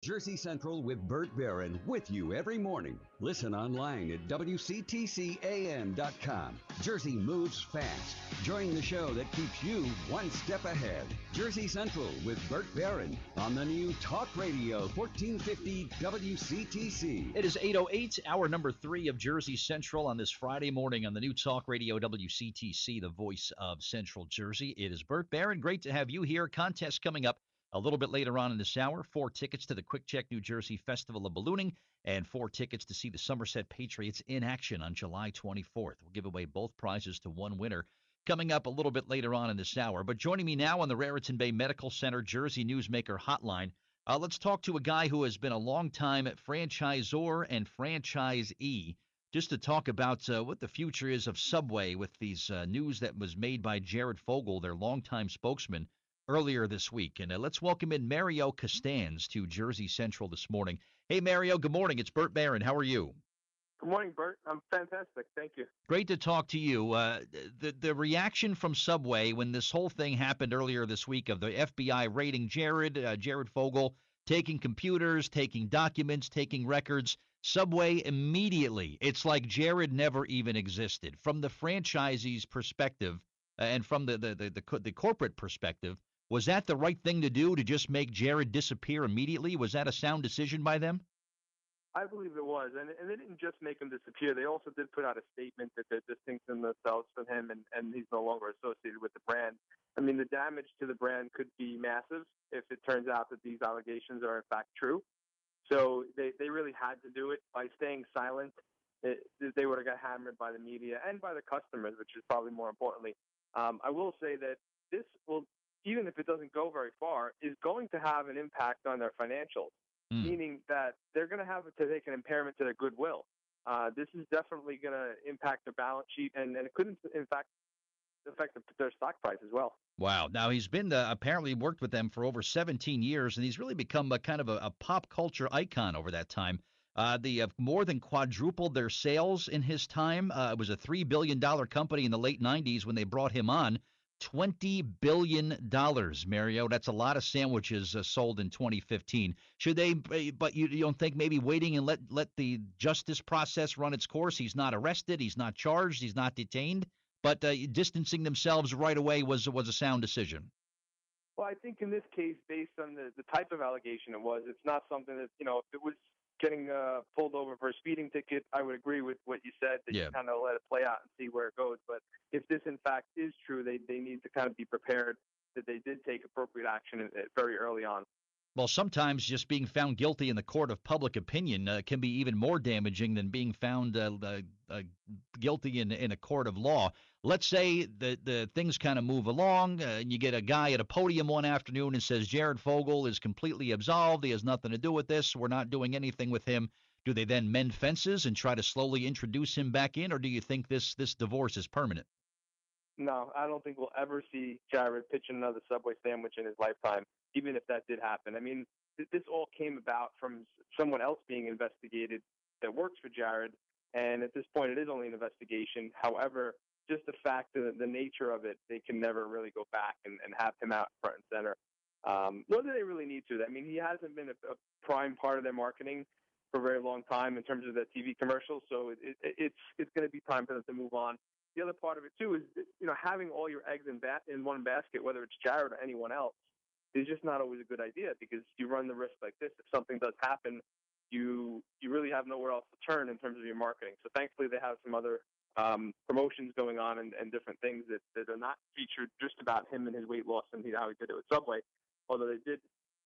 Jersey Central with Burt Barron with you every morning. Listen online at WCTCAM.com. Jersey moves fast. Join the show that keeps you one step ahead. Jersey Central with Burt Barron on the new Talk Radio 1450 WCTC. It is 8:08, hour number 3 of Jersey Central on this Friday morning on the new Talk Radio WCTC, the voice of Central Jersey. It is Burt Barron. Great to have you here. Contest coming up a little bit later on in this hour. 4 tickets to the Quick Check New Jersey Festival of Ballooning and 4 tickets to see the Somerset Patriots in action on July 24th. We'll give away both prizes to one winner coming up a little bit later on in this hour. But joining me now on the Raritan Bay Medical Center Jersey Newsmaker Hotline, let's talk to a guy who has been a long-time franchisor and franchisee, just to talk about what the future is of Subway with these news that was made by Jared Fogle, their longtime spokesman, earlier this week. And let's welcome in Mario Costanz to Jersey Central this morning. Hey, Mario, good morning. It's Burt Barron. How are you? Good morning, Burt. I'm fantastic. Thank you. Great to talk to you. The reaction from Subway when this whole thing happened earlier this week of the FBI raiding Jared Fogle, taking computers, taking documents, taking records, Subway immediately, it's like Jared never even existed. From the franchisee's perspective and from the corporate perspective, was that the right thing to do, to just make Jared disappear immediately? Was that a sound decision by them? I believe it was. And they didn't just make him disappear. They also did put out a statement that they're distancing themselves from him and he's no longer associated with the brand. I mean, the damage to the brand could be massive if it turns out that these allegations are in fact true. So they really had to do it. By staying silent, they would have got hammered by the media and by the customers, which is probably more importantly. I will say that this will, even if it doesn't go very far, is going to have an impact on their financials, meaning that they're going to have to take an impairment to their goodwill. This is definitely going to impact their balance sheet, and it could, in fact, affect their stock price as well. Wow. Now, he's been apparently worked with them for over 17 years, and he's really become a kind of a pop culture icon over that time. They have more than quadrupled their sales in his time. It was a $3 billion company in the late 90s when they brought him on. $20 billion, Mario. That's a lot of sandwiches sold in 2015. Should they, but you don't think maybe waiting and let the justice process run its course? He's not arrested. He's not charged. He's not detained. But distancing themselves right away was a sound decision. Well, I think in this case, based on the type of allegation it was, it's not something that, if it was getting pulled over for a speeding ticket, I would agree with what you said, that you kind of let it play out and see where it goes. But if this, in fact, is true, they need to kind of be prepared that they did take appropriate action very early on. Well, sometimes just being found guilty in the court of public opinion can be even more damaging than being found guilty in a court of law. Let's say the things kind of move along, and you get a guy at a podium one afternoon and says Jared Fogle is completely absolved. He has nothing to do with this. We're not doing anything with him. Do they then mend fences and try to slowly introduce him back in, or do you think this divorce is permanent? No, I don't think we'll ever see Jared pitching another Subway sandwich in his lifetime, even if that did happen. I mean, this all came about from someone else being investigated that works for Jared, and at this point it is only an investigation. However, just the fact of the nature of it, they can never really go back and have him out front and center. Nor do they really need to. I mean, he hasn't been a prime part of their marketing for a very long time in terms of the TV commercials, so it's going to be time for them to move on. The other part of it, too, is, having all your eggs in one basket, whether it's Jared or anyone else, is just not always a good idea, because you run the risk like this. If something does happen, you really have nowhere else to turn in terms of your marketing. So thankfully they have some other promotions going on and different things that are not featured just about him and his weight loss and how he did it with Subway, although they did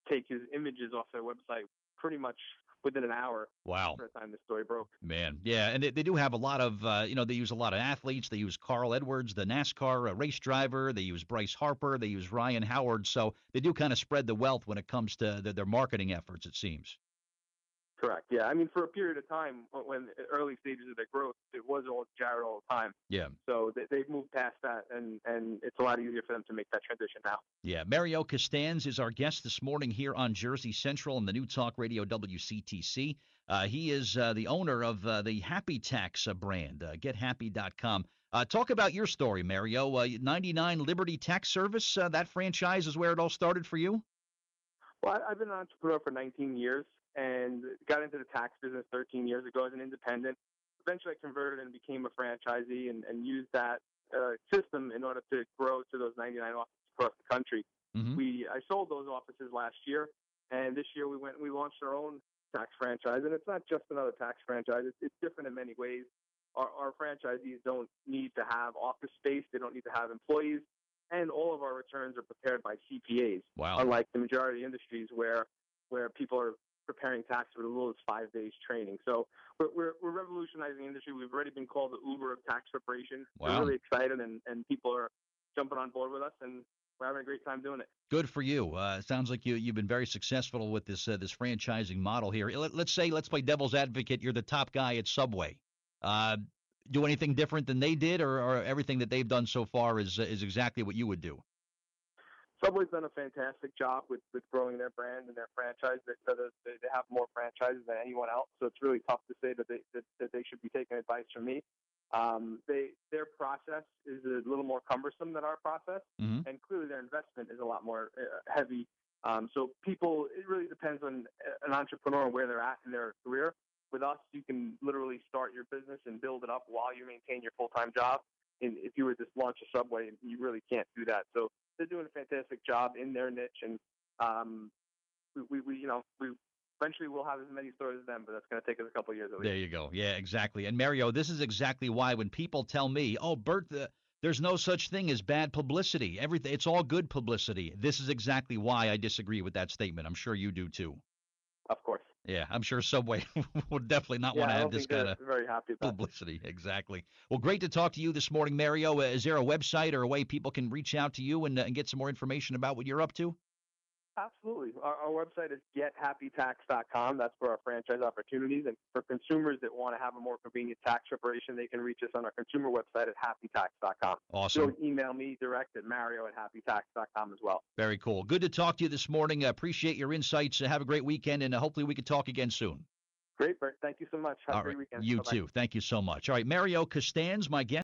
take his images off their website pretty much within an hour. Wow. By the time the story broke. Man, yeah, and they do have a lot of, they use a lot of athletes. They use Carl Edwards, the NASCAR race driver. They use Bryce Harper. They use Ryan Howard. So they do kind of spread the wealth when it comes to their marketing efforts, it seems. Correct. Yeah. I mean, for a period of time, when early stages of their growth, it was all Jared all the time. Yeah. So they've moved past that, and it's a lot easier for them to make that transition now. Yeah. Mario Costanz is our guest this morning here on Jersey Central on the New Talk Radio WCTC. He is the owner of the Happy Tax brand, gethappy.com. Talk about your story, Mario. 99 Liberty Tax Service, that franchise is where it all started for you? Well, I've been an entrepreneur for 19 years and got into the tax business 13 years ago as an independent. Eventually, I converted and became a franchisee and used that system in order to grow to those 99 offices across the country. Mm-hmm. I sold those offices last year, and this year we launched our own tax franchise. And it's not just another tax franchise. It's different in many ways. Our franchisees don't need to have office space. They don't need to have employees. And all of our returns are prepared by CPAs, Wow. unlike the majority of industries where people are preparing tax with as little as 5 days training. So we're revolutionizing the industry. We've already been called the Uber of tax preparation. Wow. We're really excited, and people are jumping on board with us, and we're having a great time doing it. Good for you. It sounds like you've been very successful with this franchising model here. Let's play devil's advocate. You're the top guy at Subway. Do anything different than they did, or everything that they've done so far is exactly what you would do? Subway's done a fantastic job with growing their brand and their franchise. They have more franchises than anyone else, so it's really tough to say that they should be taking advice from me. Their process is a little more cumbersome than our process, Mm-hmm. and clearly their investment is a lot more heavy. So it really depends on an entrepreneur and where they're at in their career. With us, you can literally start your business and build it up while you maintain your full-time job. And if you were to launch a Subway, you really can't do that. So they're doing a fantastic job in their niche, and we eventually we'll have as many stores as them, but that's going to take us a couple of years at least. There you go. Yeah, exactly. And Mario, this is exactly why when people tell me, "Oh, Bert, there's no such thing as bad publicity. It's all good publicity." This is exactly why I disagree with that statement. I'm sure you do too. Of course. Yeah, I'm sure Subway would definitely not want to have this kind of very happy about publicity. Exactly. Well, great to talk to you this morning, Mario. Is there a website or a way people can reach out to you and get some more information about what you're up to? Absolutely. Our website is gethappytax.com. That's for our franchise opportunities. And for consumers that want to have a more convenient tax preparation, they can reach us on our consumer website at happytax.com. Awesome. So email me direct at mario@happytax.com as well. Very cool. Good to talk to you this morning. I appreciate your insights. Have a great weekend, and hopefully we can talk again soon. Great, Bert. Thank you so much. Have a great weekend. You Bye-bye. too. Thank you so much. All right, Mario Costanz, my guest.